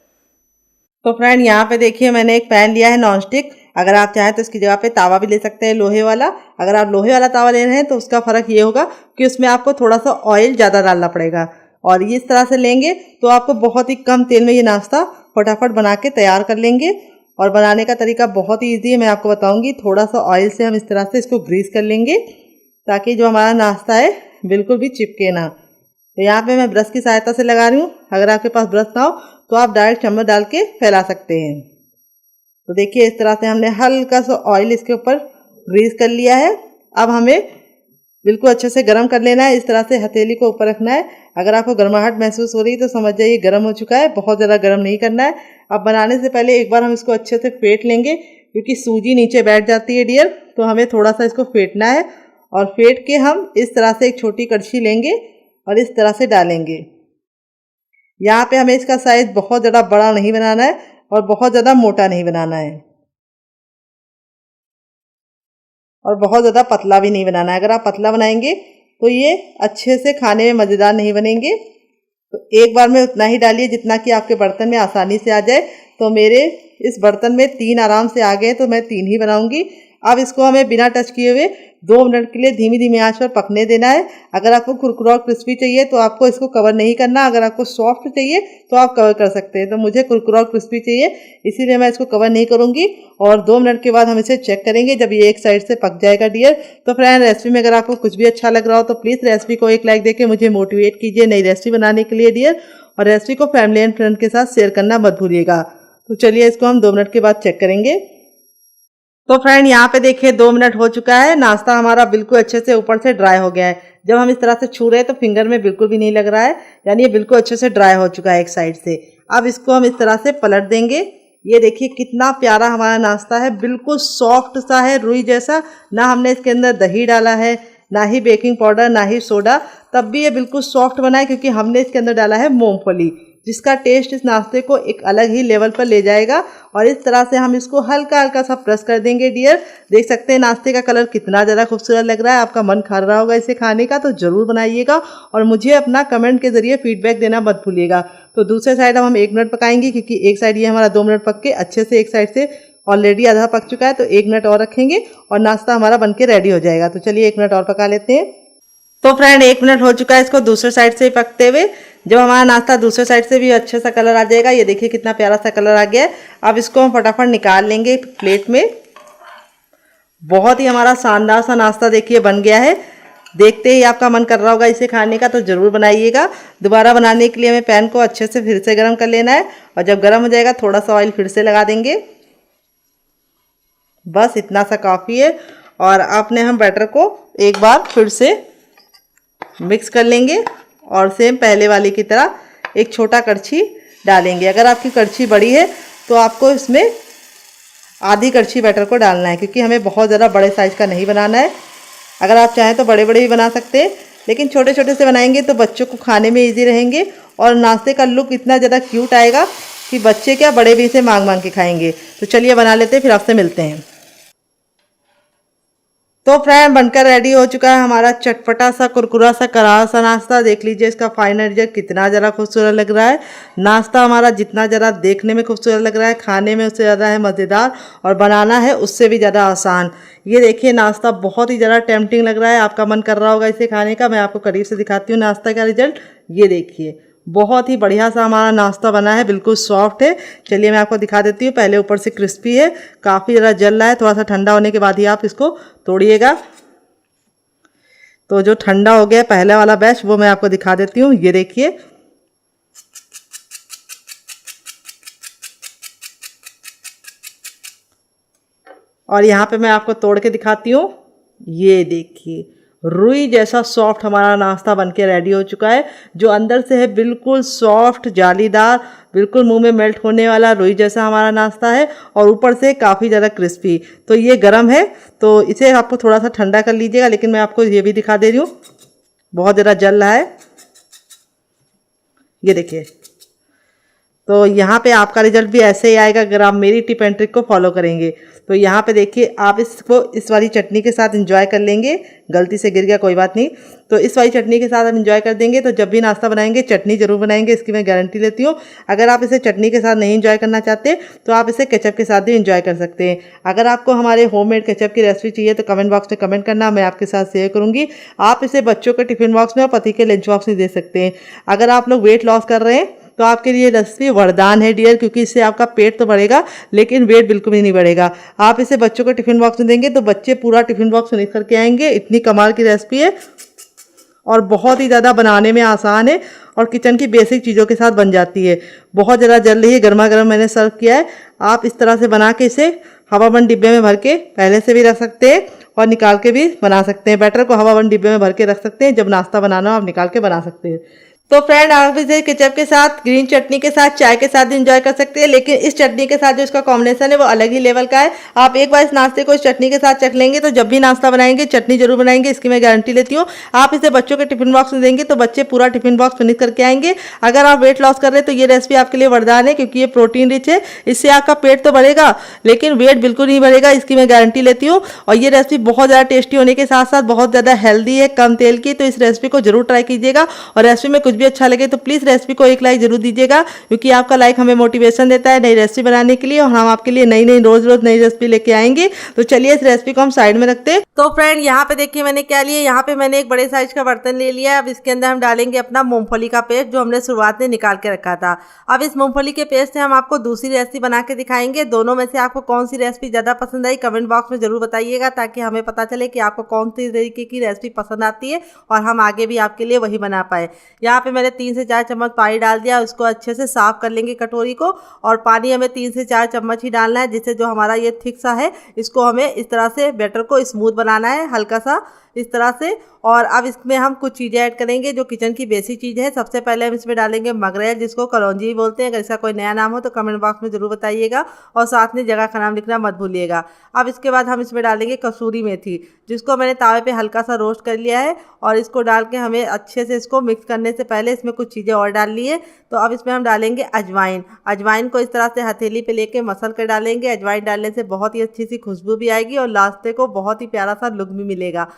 Speaker 1: तो फ्रेंड यहाँ पे देखिए मैंने एक पैन लिया है नॉन स्टिक। अगर आप चाहें तो इसकी जगह पे तावा भी ले सकते हैं लोहे वाला। अगर आप लोहे वाला तावा ले रहे हैं तो उसका फ़र्क ये होगा कि उसमें आपको थोड़ा सा ऑयल ज़्यादा डालना पड़ेगा। और ये इस तरह से लेंगे तो आपको बहुत ही कम तेल में ये नाश्ता फटाफट बना के तैयार कर लेंगे। और बनाने का तरीका बहुत ही ईजी है, मैं आपको बताऊँगी। थोड़ा सा ऑयल से हम इस तरह से इसको ग्रीस कर लेंगे ताकि जो हमारा नाश्ता है बिल्कुल भी चिपके ना। तो यहाँ पे मैं ब्रश की सहायता से लगा रही हूँ। अगर आपके पास ब्रश ना हो तो आप डायरेक्ट चम्मच डाल के फैला सकते हैं। तो देखिए इस तरह से हमने हल्का सा ऑयल इसके ऊपर ग्रीस कर लिया है। अब हमें बिल्कुल अच्छे से गर्म कर लेना है। इस तरह से हथेली को ऊपर रखना है। अगर आपको गर्माहट महसूस हो रही है तो समझ जाइए गर्म हो चुका है। बहुत ज़्यादा गर्म नहीं करना है। अब बनाने से पहले एक बार हम इसको अच्छे से फेंट लेंगे क्योंकि सूजी नीचे बैठ जाती है डियर। तो हमें थोड़ा सा इसको फेंटना है और फेंट के हम इस तरह से एक छोटी कड़छी लेंगे और इस तरह से डालेंगे। यहाँ पे हमें इसका साइज़ बहुत ज़्यादा बड़ा नहीं बनाना है और बहुत ज़्यादा मोटा नहीं बनाना है और बहुत ज़्यादा पतला भी नहीं बनाना है। अगर आप पतला बनाएंगे तो ये अच्छे से खाने में मज़ेदार नहीं बनेंगे। तो एक बार में उतना ही डालिए जितना कि आपके बर्तन में आसानी से आ जाए। तो मेरे इस बर्तन में 3 आराम से आ गए तो मैं 3 ही बनाऊंगी। अब इसको हमें बिना टच किए हुए 2 मिनट के लिए धीमी धीमी आंच पर पकने देना है। अगर आपको कुरकुरा और क्रिस्पी चाहिए तो आपको इसको कवर नहीं करना। अगर आपको सॉफ्ट चाहिए तो आप कवर कर सकते हैं। तो मुझे कुरकुरा और क्रिस्पी चाहिए इसीलिए मैं इसको कवर नहीं करूंगी। और 2 मिनट के बाद हम इसे चेक करेंगे जब ये एक साइड से पक जाएगा डियर। तो फ्रेंड रेसिपी में अगर आपको कुछ भी अच्छा लग रहा हो तो प्लीज़ रेसिपी को एक लाइक देके मुझे मोटिवेट कीजिए नई रेसिपी बनाने के लिए डियर। और रेसिपी को फैमिली एंड फ्रेंड के साथ शेयर करना मत भूलिएगा। तो चलिए इसको हम 2 मिनट के बाद चेक करेंगे। तो फ्रेंड यहाँ पे देखिए 2 मिनट हो चुका है। नाश्ता हमारा बिल्कुल अच्छे से ऊपर से ड्राई हो गया है। जब हम इस तरह से छू रहे हैं तो फिंगर में बिल्कुल भी नहीं लग रहा है, यानी ये बिल्कुल अच्छे से ड्राई हो चुका है एक साइड से। अब इसको हम इस तरह से पलट देंगे। ये देखिए कितना प्यारा हमारा नाश्ता है, बिल्कुल सॉफ्ट सा है रुई जैसा। ना हमने इसके अंदर दही डाला है, ना ही बेकिंग पाउडर, ना ही सोडा, तब भी ये बिल्कुल सॉफ्ट बना है क्योंकि हमने इसके अंदर डाला है मूंगफली, जिसका टेस्ट इस नाश्ते को एक अलग ही लेवल पर ले जाएगा। और इस तरह से हम इसको हल्का हल्का सा प्रेस कर देंगे डियर। देख सकते हैं नाश्ते का कलर कितना ज़्यादा खूबसूरत लग रहा है। आपका मन कर रहा होगा इसे खाने का, तो ज़रूर बनाइएगा और मुझे अपना कमेंट के ज़रिए फीडबैक देना मत भूलिएगा। तो दूसरे साइड अब हम 1 मिनट पकाएंगे क्योंकि एक साइड ये हमारा 2 मिनट पक के अच्छे से एक साइड से ऑलरेडी आधा पक चुका है। तो 1 मिनट और रखेंगे और नाश्ता हमारा बन के रेडी हो जाएगा। तो चलिए 1 मिनट और पका लेते हैं। तो फ्रेंड 1 मिनट हो चुका है इसको दूसरे साइड से पकते हुए। जब हमारा नाश्ता दूसरे साइड से भी अच्छे सा कलर आ जाएगा, ये देखिए कितना प्यारा सा कलर आ गया है। अब इसको हम फटाफट निकाल लेंगे प्लेट में। बहुत ही हमारा शानदार सा नाश्ता देखिए बन गया है। देखते ही आपका मन कर रहा होगा इसे खाने का, तो ज़रूर बनाइएगा। दोबारा बनाने के लिए हमें पैन को अच्छे से फिर से गर्म कर लेना है और जब गर्म हो जाएगा थोड़ा सा ऑयल फिर से लगा देंगे। बस इतना सा काफ़ी है। और अपने हम बैटर को एक बार फिर से मिक्स कर लेंगे और सेम पहले वाली की तरह एक छोटा कड़छी डालेंगे। अगर आपकी कड़छी बड़ी है तो आपको इसमें आधी कड़छी बैटर को डालना है क्योंकि हमें बहुत ज़्यादा बड़े साइज़ का नहीं बनाना है। अगर आप चाहें तो बड़े बड़े भी बना सकते हैं, लेकिन छोटे छोटे से बनाएंगे तो बच्चों को खाने में ईजी रहेंगे और नाश्ते का लुक इतना ज़्यादा क्यूट आएगा कि बच्चे क्या बड़े भी इसे मांग मांग के खाएंगे। तो चलिए बना लेते हैं, फिर आपसे मिलते हैं। तो फ्रेंड बनकर रेडी हो चुका है हमारा चटपटा सा कुरकुरा सा करारा सा नाश्ता। देख लीजिए इसका फाइनल रिजल्ट कितना ज़रा खूबसूरत लग रहा है। नाश्ता हमारा जितना ज़रा देखने में खूबसूरत लग रहा है, खाने में उससे ज़्यादा है मज़ेदार और बनाना है उससे भी ज़्यादा आसान। ये देखिए नाश्ता बहुत ही ज़्यादा टेम्पटिंग लग रहा है, आपका मन कर रहा होगा इसे खाने का। मैं आपको करीब से दिखाती हूँ नाश्ता का रिजल्ट। ये देखिए बहुत ही बढ़िया सा हमारा नाश्ता बना है, बिल्कुल सॉफ्ट है। चलिए मैं आपको दिखा देती हूँ। पहले ऊपर से क्रिस्पी है, काफ़ी ज़रा जल रहा है। थोड़ा सा ठंडा होने के बाद ही आप इसको तोड़िएगा। तो जो ठंडा हो गया पहले वाला बैच वो मैं आपको दिखा देती हूँ। ये देखिए, और यहाँ पे मैं आपको तोड़ के दिखाती हूँ। ये देखिए, रुई जैसा सॉफ्ट हमारा नाश्ता बनके रेडी हो चुका है। जो अंदर से है बिल्कुल सॉफ्ट जालीदार, बिल्कुल मुंह में मेल्ट होने वाला रुई जैसा हमारा नाश्ता है, और ऊपर से काफ़ी ज़्यादा क्रिस्पी। तो ये गर्म है, तो इसे आपको थोड़ा सा ठंडा कर लीजिएगा। लेकिन मैं आपको ये भी दिखा दे रही हूँ, बहुत ज़्यादा जल रहा है। ये देखिए, तो यहाँ पे आपका रिजल्ट भी ऐसे ही आएगा अगर आप मेरी टिप एंड ट्रिक को फॉलो करेंगे। तो यहाँ पे देखिए, आप इसको इस वाली चटनी के साथ एंजॉय कर लेंगे। गलती से गिर गया, कोई बात नहीं। तो इस वाली चटनी के साथ आप एंजॉय कर देंगे। तो जब भी नाश्ता बनाएंगे चटनी जरूर बनाएंगे, इसकी मैं गारंटी लेती हूँ। अगर आप इसे चटनी के साथ नहीं एंजॉय करना चाहते तो आप इसे केचप के साथ भी एंजॉय कर सकते हैं। अगर आपको हमारे होममेड केचप की रेसिपी चाहिए तो कमेंट बॉक्स में कमेंट करना, मैं आपके साथ शेयर करूँगी। आप इसे बच्चों के टिफिन बॉक्स में और पति के लंच बॉक्स में दे सकते हैं। अगर आप लोग वेट लॉस कर रहे हैं तो आपके लिए रेसिपी वरदान है डियर, क्योंकि इससे आपका पेट तो बढ़ेगा लेकिन वेट बिल्कुल भी नहीं बढ़ेगा। आप इसे बच्चों को टिफिन बॉक्स में देंगे तो बच्चे पूरा टिफिन बॉक्स फिनिश करके आएंगे। इतनी कमाल की रेसिपी है और बहुत ही ज़्यादा बनाने में आसान है और किचन की बेसिक चीज़ों के साथ बन जाती है। बहुत ज़्यादा जल रही है, गर्मा गर्म मैंने सर्व किया है। आप इस तरह से बना के इसे हवाबंद डिब्बे में भर के पहले से भी रख सकते हैं और निकाल के भी बना सकते हैं। बैटर को हवाबंद डिब्बे में भर के रख सकते हैं, जब नाश्ता बनाना हो आप निकाल के बना सकते हैं। तो फ्रेंड, आप इसे केचप के साथ, ग्रीन चटनी के साथ, चाय के साथ एंजॉय कर सकते हैं। लेकिन इस चटनी के साथ जो इसका कॉम्बिनेशन है वो अलग ही लेवल का है। आप एक बार इस नाश्ते को इस चटनी के साथ चख लेंगे तो जब भी नाश्ता बनाएंगे चटनी जरूर बनाएंगे, इसकी मैं गारंटी लेती हूँ। आप इसे बच्चों के टिफिन बॉक्स में देंगे तो बच्चे पूरा टिफिन बॉक्स फिनिश करके आएंगे। अगर आप वेट लॉस कर रहे हैं तो ये रेसिपी आपके लिए वरदान है, क्योंकि ये प्रोटीन रिच है। इससे आपका पेट तो बढ़ेगा लेकिन वेट बिल्कुल नहीं बढ़ेगा, इसकी मैं गारंटी लेती हूँ। और ये रेसिपी बहुत ज़्यादा टेस्टी होने के साथ साथ बहुत ज़्यादा हेल्दी है, कम तेल की। तो इस रेसिपी को जरूर ट्राई कीजिएगा और रेसिपी में कुछ भी अच्छा लगे तो प्लीज़ रेसिपी को एक लाइक जरूर दीजिएगा, क्योंकि आपका लाइक हमें मोटिवेशन देता है नई रेसिपी बनाने के लिए और हम आपके लिए नई नई रोज रोज नई रेसिपी लेके आएंगे। तो चलिए इस रेसिपी को हम साइड में रखते हैं। तो फ्रेंड, यहाँ पे देखिए मैंने क्या लिया। यहाँ पे मैंने एक बड़े साइज का बर्तन ले लिया है। अब इसके अंदर हम डालेंगे अपना मूंगफली का पेस्ट, जो हमने शुरुआत में निकाल के रखा था। अब इस मूंगफली के पेस्ट से हम आपको दूसरी रेसिपी बना के दिखाएंगे। दोनों में से आपको कौन सी रेसिपी ज्यादा पसंद आई कमेंट बॉक्स में जरूर बताइएगा, ताकि हमें पता चले कि आपको कौन सी तरीके की रेसिपी पसंद आती है और हम आगे भी आपके लिए वही बना पाए। यहाँ पे मैंने 3 से 4 चम्मच पानी डाल दिया। उसको अच्छे से साफ कर लेंगे कटोरी को, और पानी हमें 3 से 4 चम्मच ही डालना है, जिससे जो हमारा ये थिक सा है इसको हमें इस तरह से बैटर को स्मूथ बनाना है, हल्का सा इस तरह से। और अब इसमें हम कुछ चीज़ें ऐड करेंगे जो किचन की बेसिक चीज़ है। सबसे पहले हम इसमें डालेंगे मगरेल, जिसको कलौंजी भी बोलते हैं। अगर इसका कोई नया नाम हो तो कमेंट बॉक्स में जरूर बताइएगा और साथ में जगह का नाम लिखना मत भूलिएगा। अब इसके बाद हम इसमें डालेंगे कसूरी मेथी, जिसको मैंने तावे पे हल्का सा रोस्ट कर लिया है। और इसको डाल के हमें अच्छे से इसको मिक्स करने से पहले इसमें कुछ चीज़ें और डाल ली है। तो अब इसमें हम डालेंगे अजवाइन। अजवाइन को इस तरह से हथेली पे लेके मसल कर डालेंगे। अजवाइन डालने से बहुत ही अच्छी सी खुशबू भी आएगी और लास्ट को बहुत ही प्यारा सा लुक भी मिलेगा।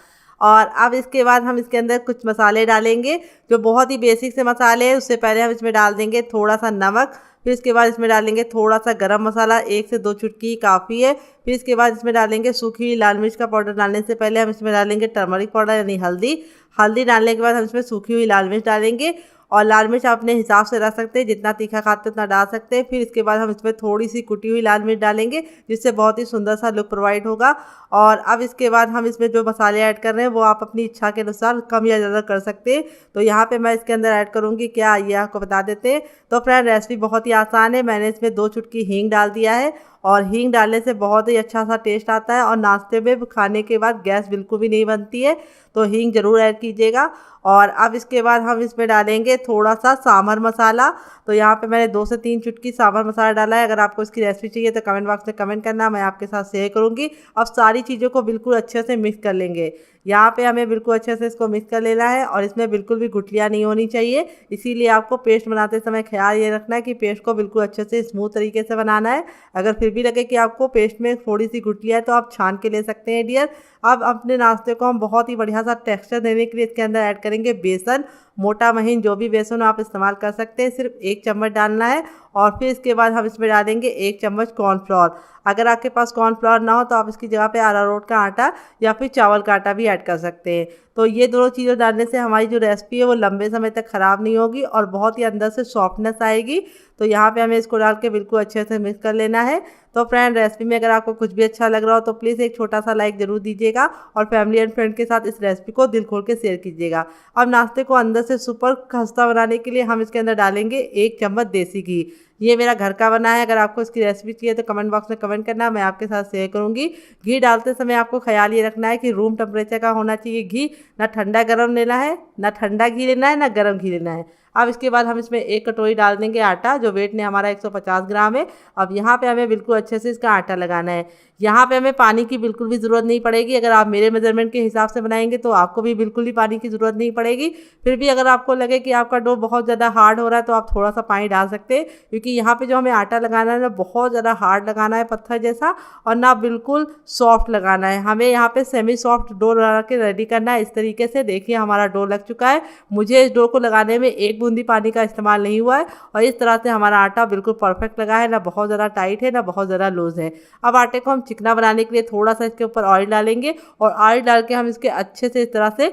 Speaker 1: और अब इसके बाद हम इसके अंदर कुछ मसाले डालेंगे जो बहुत ही बेसिक से मसाले हैं। उससे पहले हम इसमें डाल देंगे थोड़ा सा नमक, फिर इसके बाद इसमें डालेंगे थोड़ा सा गरम मसाला, 1 से 2 चुटकी काफ़ी है। फिर इसके बाद इसमें डालेंगे सूखी हुई लाल मिर्च का पाउडर। डालने से पहले हम इसमें डालेंगे टर्मरिक पाउडर यानी हल्दी। हल्दी डालने के बाद हम इसमें सूखी हुई लाल मिर्च डालेंगे, और लाल मिर्च आप अपने हिसाब से रख सकते हैं, जितना तीखा खाते हैं उतना डाल सकते हैं। फिर इसके बाद हम इसमें थोड़ी सी कुटी हुई लाल मिर्च डालेंगे, जिससे बहुत ही सुंदर सा लुक प्रोवाइड होगा। और अब इसके बाद हम इसमें जो मसाले ऐड कर रहे हैं वो आप अपनी इच्छा के अनुसार कम या ज़्यादा कर सकते हैं। तो यहाँ पे मैं इसके अंदर ऐड करूँगी क्या, ये आपको बता देते हैं। तो फ्रेंड, रेसिपी बहुत ही आसान है। मैंने इसमें 2 चुटकी हींग डाल दिया है, और हींग डालने से बहुत ही अच्छा सा टेस्ट आता है और नाश्ते में खाने के बाद गैस बिल्कुल भी नहीं बनती है। तो हींग जरूर ऐड कीजिएगा। और अब इसके बाद हम इसमें डालेंगे थोड़ा सा सांभर मसाला। तो यहाँ पे मैंने 2 से 3 चुटकी सांभर मसाला डाला है। अगर आपको इसकी रेसिपी चाहिए तो कमेंट बॉक्स में कमेंट करना, मैं आपके साथ शेयर करूँगी। अब सारी चीज़ों को बिल्कुल अच्छे से मिक्स कर लेंगे। यहाँ पे हमें बिल्कुल अच्छे से इसको मिक्स कर लेना है, और इसमें बिल्कुल भी गुठलियाँ नहीं होनी चाहिए। इसीलिए आपको पेस्ट बनाते समय ख्याल ये रखना है कि पेस्ट को बिल्कुल अच्छे से स्मूथ तरीके से बनाना है। अगर फिर भी लगे कि आपको पेस्ट में थोड़ी सी गुठलियाँ है तो आप छान के ले सकते हैं डियर। अब अपने नाश्ते को हम बहुत ही बढ़िया सा टेक्सचर देने के लिए इसके अंदर ऐड करेंगे बेसन। मोटा महीन जो भी बेसन आप इस्तेमाल कर सकते हैं, सिर्फ 1 चम्मच डालना है। और फिर इसके बाद हम इसमें डालेंगे 1 चम्मच कॉर्नफ्लोर। अगर आपके पास कॉर्नफ्लोर ना हो तो आप इसकी जगह पे अरारोट का आटा या फिर चावल का आटा भी ऐड कर सकते हैं। तो ये दोनों चीज़ें डालने से हमारी जो रेसिपी है वो लंबे समय तक ख़राब नहीं होगी और बहुत ही अंदर से सॉफ्टनेस आएगी। तो यहाँ पे हमें इसको डाल के बिल्कुल अच्छे से मिक्स कर लेना है। तो फ्रेंड, रेसिपी में अगर आपको कुछ भी अच्छा लग रहा हो तो प्लीज़ एक छोटा सा लाइक ज़रूर दीजिएगा और फैमिली एंड फ्रेंड के साथ इस रेसिपी को दिल खोल के शेयर कीजिएगा। अब नाश्ते को अंदर से सुपर खस्ता बनाने के लिए हम इसके अंदर डालेंगे 1 चम्मच देसी घी। ये मेरा घर का बना है। अगर आपको इसकी रेसिपी चाहिए तो कमेंट बॉक्स में कमेंट करना, मैं आपके साथ शेयर करूंगी। घी डालते समय आपको ख्याल ये रखना है कि रूम टेम्परेचर का होना चाहिए घी। ना ठंडा गर्म लेना है, ना ठंडा घी लेना है, ना गर्म घी लेना है। अब इसके बाद हम इसमें 1 कटोरी डाल देंगे आटा, जो वेट ने हमारा 150 ग्राम है। अब यहाँ पे हमें बिल्कुल अच्छे से इसका आटा लगाना है। यहाँ पे हमें पानी की बिल्कुल भी ज़रूरत नहीं पड़ेगी। अगर आप मेरे मेजरमेंट के हिसाब से बनाएंगे तो आपको भी बिल्कुल ही पानी की ज़रूरत नहीं पड़ेगी। फिर भी अगर आपको लगे कि आपका डो बहुत ज़्यादा हार्ड हो रहा है तो आप थोड़ा सा पानी डाल सकते हैं, क्योंकि यहाँ पे जो हमें आटा लगाना है ना बहुत ज़्यादा हार्ड लगाना है पत्थर जैसा, और ना बिल्कुल सॉफ्ट लगाना है। हमें यहाँ पे सेमी सॉफ्ट डो लगा के रेडी करना है। इस तरीके से देखिए हमारा डो लग चुका है। मुझे इस डो को लगाने में 1 बूंदी पानी का इस्तेमाल नहीं हुआ है, और इस तरह से हमारा आटा बिल्कुल परफेक्ट लगा है, ना बहुत ज़्यादा टाइट है ना बहुत ज़्यादा लूज़ है। अब आटे को हम चिकना बनाने के लिए थोड़ा सा इसके ऊपर ऑयल डालेंगे, और ऑयल डाल के हम इसके अच्छे से इस तरह से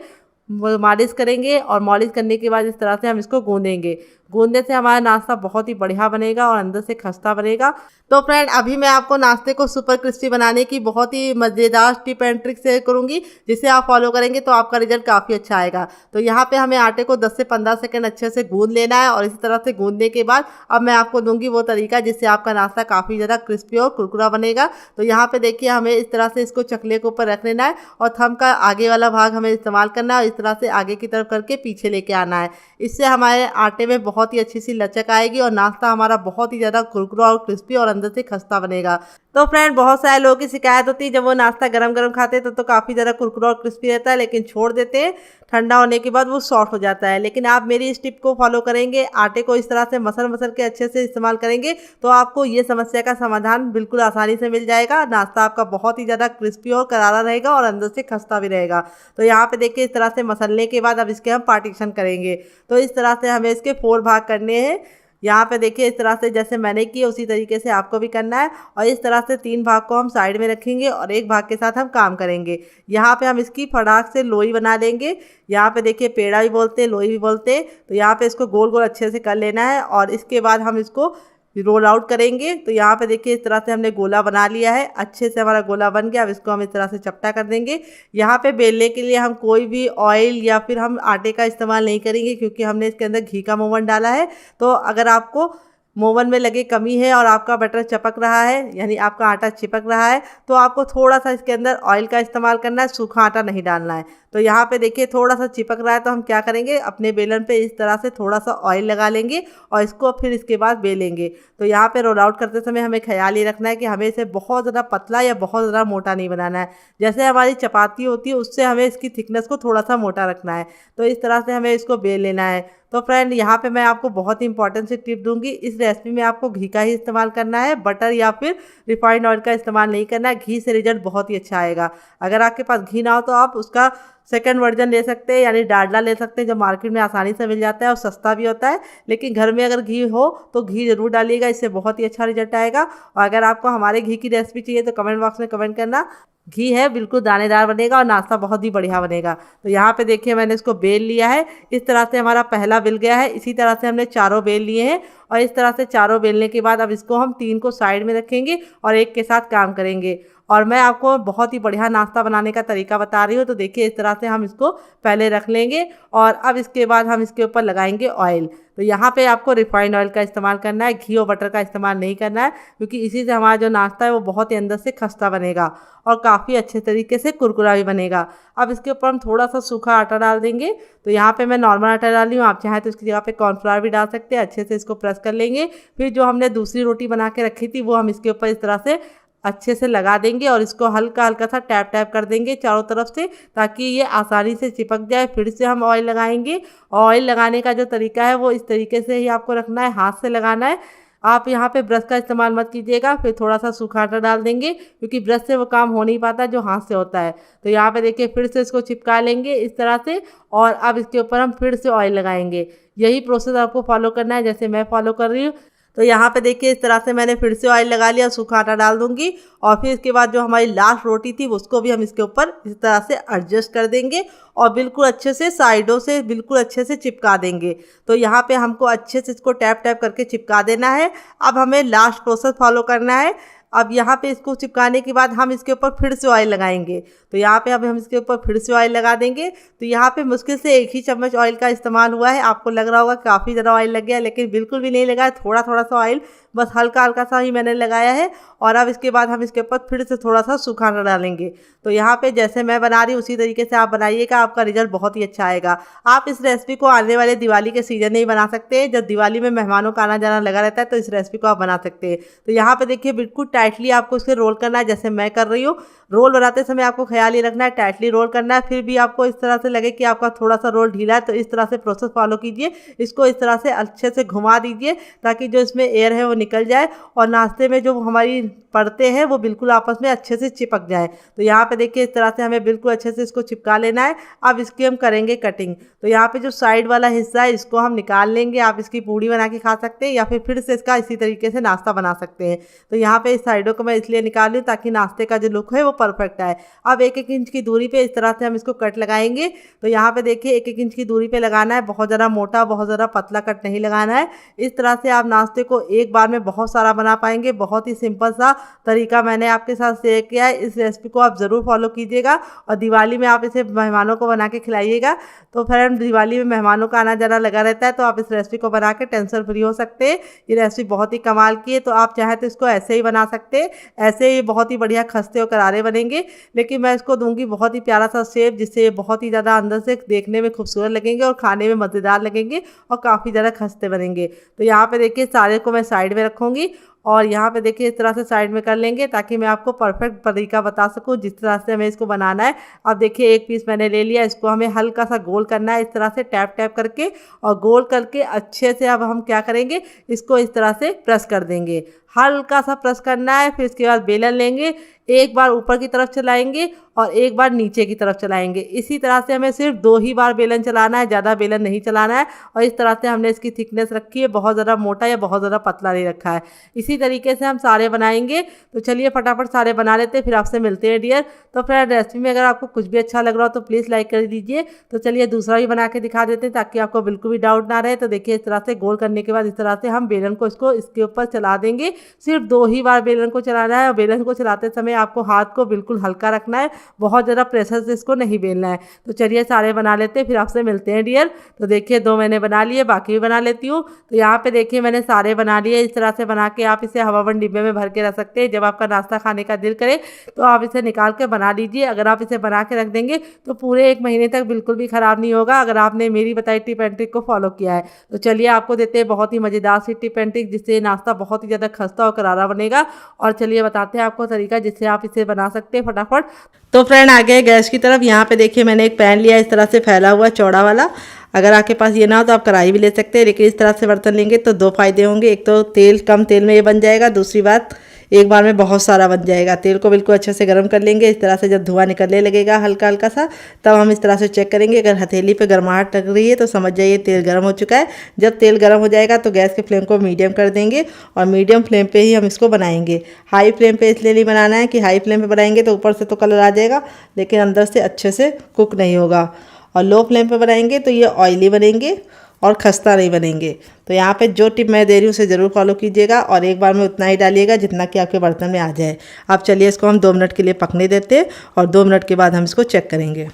Speaker 1: मालिश करेंगे, और मालिश करने के बाद इस तरह से हम इसको गूंदेंगे। गूंदने से हमारा नाश्ता बहुत ही बढ़िया बनेगा और अंदर से खस्ता बनेगा। तो फ्रेंड, अभी मैं आपको नाश्ते को सुपर क्रिस्पी बनाने की बहुत ही मज़ेदार टिप एंड ट्रिक शेयर करूंगी, जिसे आप फॉलो करेंगे तो आपका रिजल्ट काफ़ी अच्छा आएगा। तो यहाँ पे हमें आटे को 10 से 15 सेकंड अच्छे से गूंद लेना है, और इसी तरह से गूंदने के बाद अब मैं आपको दूंगी वो तरीका जिससे आपका नाश्ता काफ़ी ज़्यादा क्रिस्पी और कुरकुरा बनेगा। तो यहाँ पे देखिए हमें इस तरह से इसको चकले के ऊपर रख लेना है, और थंब का आगे वाला भाग हमें इस्तेमाल करना है, और इस तरह से आगे की तरफ करके पीछे लेके आना है। इससे हमारे आटे में बहुत ही अच्छी सी लचक आएगी, और नाश्ता हमारा बहुत ही ज़्यादा कुरकुरा और क्रिस्पी और अंदर से खस्ता बनेगा। तो फ्रेंड, बहुत सारे लोगों की शिकायत होती है जब वो नाश्ता गरम गरम खाते हैं तो काफ़ी ज़्यादा कुरकुरा और क्रिस्पी रहता है, लेकिन छोड़ देते हैं, ठंडा होने के बाद वो सॉफ्ट हो जाता है। लेकिन आप मेरी इस टिप को फॉलो करेंगे, आटे को इस तरह से मसल मसल के अच्छे से इस्तेमाल करेंगे, तो आपको ये समस्या का समाधान बिल्कुल आसानी से मिल जाएगा। नाश्ता आपका बहुत ही ज़्यादा क्रिस्पी और करारा रहेगा और अंदर से खस्ता भी रहेगा। तो यहाँ पे देखिए इस तरह से मसलने के बाद अब इसके हम पार्टीशन करेंगे। तो इस तरह से हमें इसके 4 भाग करने हैं। यहाँ पे देखिए इस तरह से जैसे मैंने किए उसी तरीके से आपको भी करना है, और इस तरह से 3 भाग को हम साइड में रखेंगे और 1 भाग के साथ हम काम करेंगे। यहाँ पे हम इसकी फटाक से लोई बना लेंगे। यहाँ पे देखिए पेड़ा भी बोलते हैं, लोई भी बोलते हैं। तो यहाँ पे इसको गोल गोल अच्छे से कर लेना है, और इसके बाद हम इसको रोल आउट करेंगे। तो यहाँ पे देखिए इस तरह से हमने गोला बना लिया है, अच्छे से हमारा गोला बन गया। अब इसको हम इस तरह से चपटा कर देंगे। यहाँ पे बेलने के लिए हम कोई भी ऑयल या फिर हम आटे का इस्तेमाल नहीं करेंगे, क्योंकि हमने इसके अंदर घी का मोवन डाला है। तो अगर आपको मोवन में लगे कमी है और आपका बटर चपक रहा है, यानी आपका आटा चिपक रहा है, तो आपको थोड़ा सा इसके अंदर ऑयल का इस्तेमाल करना है, सूखा आटा नहीं डालना है। तो यहाँ पे देखिए थोड़ा सा चिपक रहा है, तो हम क्या करेंगे, अपने बेलन पे इस तरह से थोड़ा सा ऑयल लगा लेंगे और इसको फिर इसके बाद बेलेंगे। तो यहाँ पे रोल आउट करते समय हमें ख्याल ये रखना है कि हमें इसे बहुत ज़्यादा पतला या बहुत ज़्यादा मोटा नहीं बनाना है। जैसे हमारी चपाती होती है उससे हमें इसकी थिकनेस को थोड़ा सा मोटा रखना है। तो इस तरह से हमें इसको बेल लेना है। तो फ्रेंड, यहाँ पे मैं आपको बहुत ही इंपॉर्टेंट सी टिप दूंगी। इस रेसिपी में आपको घी का ही इस्तेमाल करना है, बटर या फिर रिफाइंड ऑयल का इस्तेमाल नहीं करना है। घी से रिजल्ट बहुत ही अच्छा आएगा। अगर आपके पास घी ना हो तो आप उसका सेकंड वर्जन ले सकते हैं, यानी डालडा ले सकते हैं, जो मार्केट में आसानी से मिल जाता है और सस्ता भी होता है। लेकिन घर में अगर घी हो तो घी ज़रूर डालिएगा, इससे बहुत ही अच्छा रिजल्ट आएगा। और अगर आपको हमारे घी की रेसिपी चाहिए तो कमेंट बॉक्स में कमेंट करना। घी है बिल्कुल दानेदार बनेगा और नाश्ता बहुत ही बढ़िया बनेगा। तो यहाँ पे देखिए मैंने इसको बेल लिया है। इस तरह से हमारा पहला बेल गया है। इसी तरह से हमने चारों बेल लिए हैं, और इस तरह से चारों बेलने के बाद अब इसको हम 3 को साइड में रखेंगे और एक के साथ काम करेंगे। और मैं आपको बहुत ही बढ़िया नाश्ता बनाने का तरीका बता रही हूँ। तो देखिए इस तरह से हम इसको पहले रख लेंगे, और अब इसके बाद हम इसके ऊपर लगाएंगे ऑयल। तो यहाँ पे आपको रिफाइंड ऑयल का इस्तेमाल करना है, घी और बटर का इस्तेमाल नहीं करना है, क्योंकि इसी से हमारा जो नाश्ता है वो बहुत ही अंदर से खस्ता बनेगा और काफ़ी अच्छे तरीके से कुरकुरा भी बनेगा। अब इसके ऊपर हम थोड़ा सा सूखा आटा डाल देंगे। तो यहाँ पे मैं नॉर्मल आटा डाल रही हूँ, आप चाहें तो इसकी जगह पे कॉर्नफ्लावर भी डाल सकते हैं। अच्छे से इसको प्रेस कर लेंगे। फिर जो हमने दूसरी रोटी बना के रखी थी वो हम इसके ऊपर इस तरह से अच्छे से लगा देंगे, और इसको हल्का हल्का सा टैप टैप कर देंगे चारों तरफ से, ताकि ये आसानी से चिपक जाए। फिर से हम ऑयल लगाएंगे। ऑयल लगाने का जो तरीका है वो इस तरीके से ही आपको रखना है, हाथ से लगाना है। आप यहाँ पे ब्रश का इस्तेमाल मत कीजिएगा। फिर थोड़ा सा सूखा आटा डाल देंगे, क्योंकि ब्रश से वो काम हो नहीं पाता जो हाथ से होता है। तो यहाँ पे देखिए फिर से इसको चिपका लेंगे इस तरह से, और अब इसके ऊपर हम फिर से ऑयल लगाएंगे। यही प्रोसेस आपको फॉलो करना है जैसे मैं फॉलो कर रही हूँ। तो यहाँ पे देखिए इस तरह से मैंने फिर से ऑयल लगा लिया, सूखा आटा डाल दूंगी, और फिर इसके बाद जो हमारी लास्ट रोटी थी उसको भी हम इसके ऊपर इस तरह से एडजस्ट कर देंगे, और बिल्कुल अच्छे से साइडों से बिल्कुल अच्छे से चिपका देंगे। तो यहाँ पे हमको अच्छे से इसको टैप टैप करके चिपका देना है। अब हमें लास्ट प्रोसेस फॉलो करना है। अब यहाँ पे इसको चिपकाने के बाद हम इसके ऊपर फिर से ऑयल लगाएंगे। तो यहाँ पे अब हम इसके ऊपर फिर से ऑयल लगा देंगे। तो यहाँ पे मुश्किल से 1 ही चम्मच ऑयल का इस्तेमाल हुआ है। आपको लग रहा होगा काफ़ी ज़्यादा ऑयल लग गया, लेकिन बिल्कुल भी नहीं लगा है, थोड़ा थोड़ा सा ऑयल, बस हल्का हल्का सा ही मैंने लगाया है। और अब इसके बाद हम इसके ऊपर फिर से थोड़ा सा सूखा डालेंगे। तो यहाँ पे जैसे मैं बना रही हूँ उसी तरीके से आप बनाइएगा, आपका रिजल्ट बहुत ही अच्छा आएगा। आप इस रेसिपी को आने वाले दिवाली के सीजन में ही बना सकते हैं। जब दिवाली में मेहमानों का आना जाना लगा रहता है तो इस रेसिपी को आप बना सकते हैं। तो यहाँ पे देखिए बिल्कुल टाइटली आपको इसे रोल करना है, जैसे मैं कर रही हूँ। रोल बनाते समय आपको ख्याल ही रखना है, टाइटली रोल करना है। फिर भी आपको इस तरह से लगे कि आपका थोड़ा सा रोल ढीला है तो इस तरह से प्रोसेस फॉलो कीजिए। इसको इस तरह से अच्छे से घुमा दीजिए ताकि जो इसमें एयर है वो निकल जाए और नाश्ते में जो हमारी परतें हैं वो बिल्कुल आपस में अच्छे से चिपक जाए। तो यहाँ पे देखिए इस तरह से हमें बिल्कुल अच्छे से इसको चिपका लेना है। अब इसकी हम करेंगे कटिंग। तो यहाँ पे जो साइड वाला हिस्सा है इसको हम निकाल लेंगे। आप इसकी पूड़ी बना के खा सकते हैं या फिर से इसका इसी तरीके से नाश्ता बना सकते हैं। तो यहाँ पे इस साइडों को मैं इसलिए निकाल रही हूँ ताकि नाश्ते का जो लुक है वो परफेक्ट आए। अब 1-1 इंच की दूरी पे इस तरह से हम इसको कट लगाएंगे। तो यहाँ पे देखिए 1-1 इंच की दूरी पे लगाना है, बहुत ज़्यादा मोटा बहुत ज़्यादा पतला कट नहीं लगाना है। इस तरह से आप नाश्ते को एक बार में बहुत सारा बना पाएंगे। बहुत ही सिंपल सा तरीका मैंने आपके साथ शेयर किया है। इस रेसिपी को आप ज़रूर फॉलो कीजिएगा और दिवाली में आप इसे मेहमानों को बना के खिलाइएगा। तो फ्रेंड, दिवाली में मेहमानों का आना जाना लगा रहता है तो आप इस रेसिपी को बना के टेंशन फ्री हो सकते हैं। ये रेसिपी बहुत ही कमाल की है। तो आप चाहें तो इसको ऐसे ही बना सकते हैं, ऐसे ही बहुत ही बढ़िया खस्ते और करारे बनेंगे। लेकिन मैं इसको दूंगी बहुत ही प्यारा सा शेप, जिससे ये बहुत ही ज़्यादा अंदर से देखने में खूबसूरत लगेंगे और खाने में मज़ेदार लगेंगे और काफ़ी ज़्यादा खस्ते बनेंगे। तो यहाँ पे देखिए सारे को मैं साइड में रखूँगी और यहाँ पे देखिए इस तरह से साइड में कर लेंगे ताकि मैं आपको परफेक्ट तरीका बता सकूँ जिस तरह से हमें इसको बनाना है। अब देखिए एक पीस मैंने ले लिया, इसको हमें हल्का सा गोल करना है इस तरह से टैप टैप करके, और गोल करके अच्छे से अब हम क्या करेंगे, इसको इस तरह से प्रेस कर देंगे। हल्का सा प्रेस करना है। फिर इसके बाद बेलन लेंगे, एक बार ऊपर की तरफ चलाएंगे और एक बार नीचे की तरफ चलाएंगे। इसी तरह से हमें सिर्फ 2 ही बार बेलन चलाना है, ज़्यादा बेलन नहीं चलाना है। और इस तरह से हमने इसकी थिकनेस रखी है, बहुत ज़्यादा मोटा या बहुत ज़्यादा पतला नहीं रखा है। इसी तरीके से हम सारे बनाएंगे। तो चलिए फटाफट सारे बना लेते हैं, फिर आपसे मिलते हैं डियर। तो फ्रेंड, रेसिपी में अगर आपको कुछ भी अच्छा लग रहा हो तो प्लीज़ लाइक कर दीजिए। तो चलिए दूसरा भी बना के दिखा देते हैं ताकि आपको बिल्कुल भी डाउट ना रहे। तो देखिए इस तरह से गोल करने के बाद इस तरह से हम बेलन को इसके ऊपर चला देंगे। सिर्फ 2 ही बार बेलन को चलाना है और बेलन को चलाते समय आपको हाथ को बिल्कुल हल्का रखना है, बहुत ज़्यादा प्रेशर से इसको नहीं बेलना है। तो चलिए सारे बना लेते हैं, फिर आपसे मिलते हैं डियर। तो देखिए 2 मैंने बना लिए, बाकी भी बना लेती हूँ। तो यहाँ पे देखिए मैंने सारे बना लिए। इस तरह से बना के आप इसे हवाबंद डिब्बे में भर के रख सकते हैं। जब आपका नाश्ता खाने का दिल करे तो आप इसे निकाल के बना लीजिए। अगर आप इसे बना के रख देंगे तो पूरे 1 महीने तक बिल्कुल भी ख़राब नहीं होगा, अगर आपने मेरी बताई टिप एंड ट्रिक को फॉलो किया है। तो चलिए आपको देते हैं बहुत ही मज़ेदार सी टिप एंड ट्रिक, जिससे नाश्ता बहुत ही ज़्यादा खस्ता और करारा बनेगा। और चलिए बताते हैं आपको तरीका जिससे आप इसे बना सकते हैं फटाफट। तो फ्रेंड आ गए गैस की तरफ। यहाँ पे देखिए मैंने एक पैन लिया इस तरह से फैला हुआ चौड़ा वाला। अगर आपके पास ये ना हो तो आप कढ़ाई भी ले सकते हैं, लेकिन इस तरह से बर्तन लेंगे तो 2 फायदे होंगे। एक तो तेल कम तेल में ये बन जाएगा, दूसरी बात एक बार में बहुत सारा बन जाएगा। तेल को बिल्कुल अच्छे से गर्म कर लेंगे। इस तरह से जब धुआं निकलने लगेगा हल्का हल्का सा, तब हम इस तरह से चेक करेंगे। अगर हथेली पे गर्माहट लग रही है तो समझ जाइए तेल गर्म हो चुका है। जब तेल गर्म हो जाएगा तो गैस के फ्लेम को मीडियम कर देंगे और मीडियम फ्लेम पे ही हम इसको बनाएंगे। हाई फ्लेम पे इसलिए नहीं बनाना है कि हाई फ्लेम पे बनाएंगे तो ऊपर से तो कलर आ जाएगा लेकिन अंदर से अच्छे से कुक नहीं होगा। और लो फ्लेम पे बनाएंगे तो ये ऑयली बनेंगे और खस्ता नहीं बनेंगे। तो यहाँ पे जो टिप मैं दे रही हूँ उसे ज़रूर फॉलो कीजिएगा और एक बार में उतना ही डालिएगा जितना कि आपके बर्तन में आ जाए। अब चलिए इसको हम 2 मिनट के लिए पकने देते हैं और 2 मिनट के बाद हम इसको चेक करेंगे।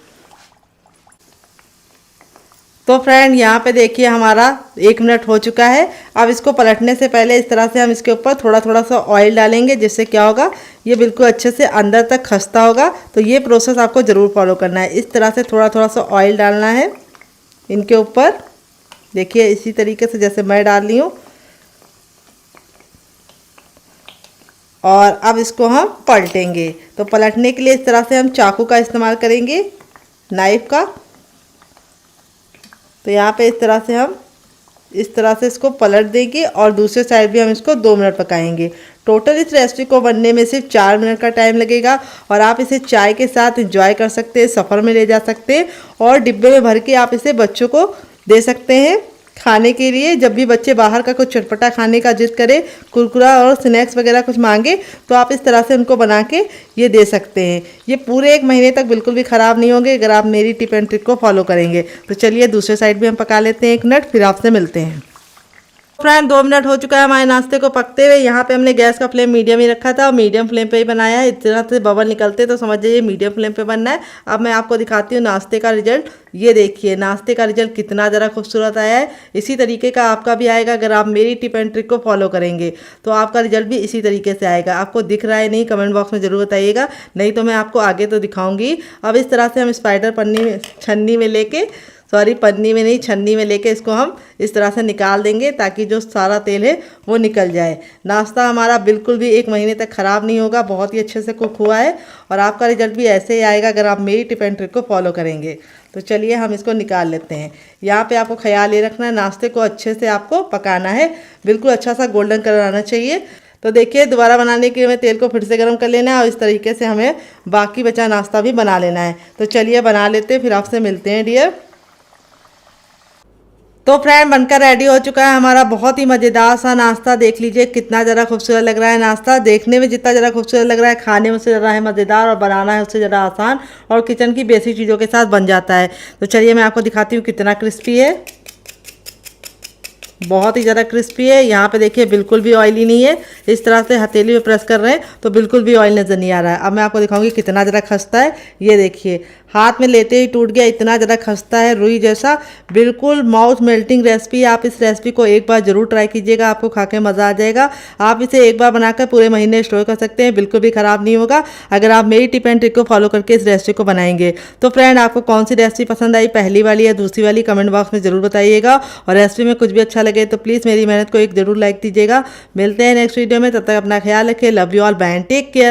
Speaker 1: तो फ्रेंड यहाँ पे देखिए हमारा 1 मिनट हो चुका है। अब इसको पलटने से पहले इस तरह से हम इसके ऊपर थोड़ा थोड़ा सा ऑयल डालेंगे, जिससे क्या होगा, ये बिल्कुल अच्छे से अंदर तक खस्ता होगा। तो ये प्रोसेस आपको ज़रूर फॉलो करना है। इस तरह से थोड़ा थोड़ा सा ऑयल डालना है इनके ऊपर। देखिए इसी तरीके से जैसे मैं डाल रही हूँ। और अब इसको हम पलटेंगे। तो पलटने के लिए इस तरह से हम चाकू का इस्तेमाल करेंगे, नाइफ का। तो यहाँ पे इस तरह से हम इस तरह से इसको पलट देंगे और दूसरे साइड भी हम इसको 2 मिनट पकाएंगे। टोटल इस रेसिपी को बनने में सिर्फ 4 मिनट का टाइम लगेगा और आप इसे चाय के साथ एंजॉय कर सकते हैं, सफ़र में ले जा सकते हैं और डिब्बे में भर के आप इसे बच्चों को दे सकते हैं खाने के लिए। जब भी बच्चे बाहर का कुछ चटपटा खाने का जिद करे, कुरकुरा और स्नैक्स वगैरह कुछ मांगे, तो आप इस तरह से उनको बना के ये दे सकते हैं। ये पूरे 1 महीने तक बिल्कुल भी ख़राब नहीं होंगे अगर आप मेरी टिप एंड ट्रिक को फॉलो करेंगे। तो चलिए दूसरे साइड भी हम पका लेते हैं 1 मिनट, फिर आपसे मिलते हैं। फ्रेंड 2 मिनट हो चुका है हमारे नाश्ते को पकते हुए। यहाँ पे हमने गैस का फ्लेम मीडियम ही रखा था और मीडियम फ्लेम पे ही बनाया है। इस तरह से बबल निकलते तो समझ जाइए मीडियम फ्लेम पे बनना है। अब मैं आपको दिखाती हूँ नाश्ते का रिजल्ट। ये देखिए नाश्ते का रिजल्ट कितना ज़रा खूबसूरत आया है। इसी तरीके का आपका भी आएगा अगर आप मेरी टिप एंड ट्रिक को फॉलो करेंगे तो आपका रिजल्ट भी इसी तरीके से आएगा। आपको दिख रहा है नहीं कमेंट बॉक्स में ज़रूर बताइएगा, नहीं तो मैं आपको आगे तो दिखाऊंगी। अब इस तरह से हम स्पाइडर छन्नी में लेके पन्नी में नहीं छन्नी में लेके इसको हम इस तरह से निकाल देंगे ताकि जो सारा तेल है वो निकल जाए। नाश्ता हमारा बिल्कुल भी 1 महीने तक ख़राब नहीं होगा, बहुत ही अच्छे से कुक हुआ है और आपका रिजल्ट भी ऐसे ही आएगा अगर आप मेरी टिप एंड ट्रिक को फॉलो करेंगे। तो चलिए हम इसको निकाल लेते हैं। यहाँ पे आपको ख्याल ये रखना है नाश्ते को अच्छे से आपको पकाना है, बिल्कुल अच्छा सा गोल्डन कलर आना चाहिए। तो देखिए दोबारा बनाने के लिए हमें तेल को फिर से गर्म कर लेना है और इस तरीके से हमें बाकी बचा नाश्ता भी बना लेना है। तो चलिए बना लेते हैं, फिर आपसे मिलते हैं डियर। तो फ्रेंड बनकर रेडी हो चुका है हमारा बहुत ही मज़ेदार सा नाश्ता। देख लीजिए कितना ज़रा खूबसूरत लग रहा है नाश्ता। देखने में जितना ज़रा खूबसूरत लग रहा है खाने में उससे ज़रा है मज़ेदार और बनाना है उससे ज़रा आसान और किचन की बेसिक चीज़ों के साथ बन जाता है। तो चलिए मैं आपको दिखाती हूँ कितना क्रिस्पी है, बहुत ही ज़्यादा क्रिस्पी है। यहाँ पे देखिए बिल्कुल भी ऑयली नहीं है। इस तरह से हथेली में प्रेस कर रहे हैं तो बिल्कुल भी ऑयल नज़र नहीं आ रहा है। अब मैं आपको दिखाऊंगी कितना ज़्यादा खस्ता है। ये देखिए हाथ में लेते ही टूट गया, इतना ज़्यादा खस्ता है रुई जैसा, बिल्कुल माउथ मेल्टिंग रेसिपी। आप इस रेसिपी को एक बार ज़रूर ट्राई कीजिएगा, आपको खा के मज़ा आ जाएगा। आप इसे एक बार बनाकर पूरे महीने स्टोर कर सकते हैं, बिल्कुल भी ख़राब नहीं होगा अगर आप मेरी टिप एंड ट्रिक को फॉलो करके इस रेसिपी को बनाएंगे। तो फ्रेंड आपको कौन सी रेसिपी पसंद आई, पहली वाली या दूसरी वाली, कमेंट बॉक्स में ज़रूर बताइएगा। और रेसिपी में कुछ भी अच्छा लगे तो प्लीज़ मेरी मेहनत को एक ज़रूर लाइक दीजिएगा। मिलते हैं नेक्स्ट वीडियो में, तब तक अपना ख्याल रखें। Love you all, bye and take care.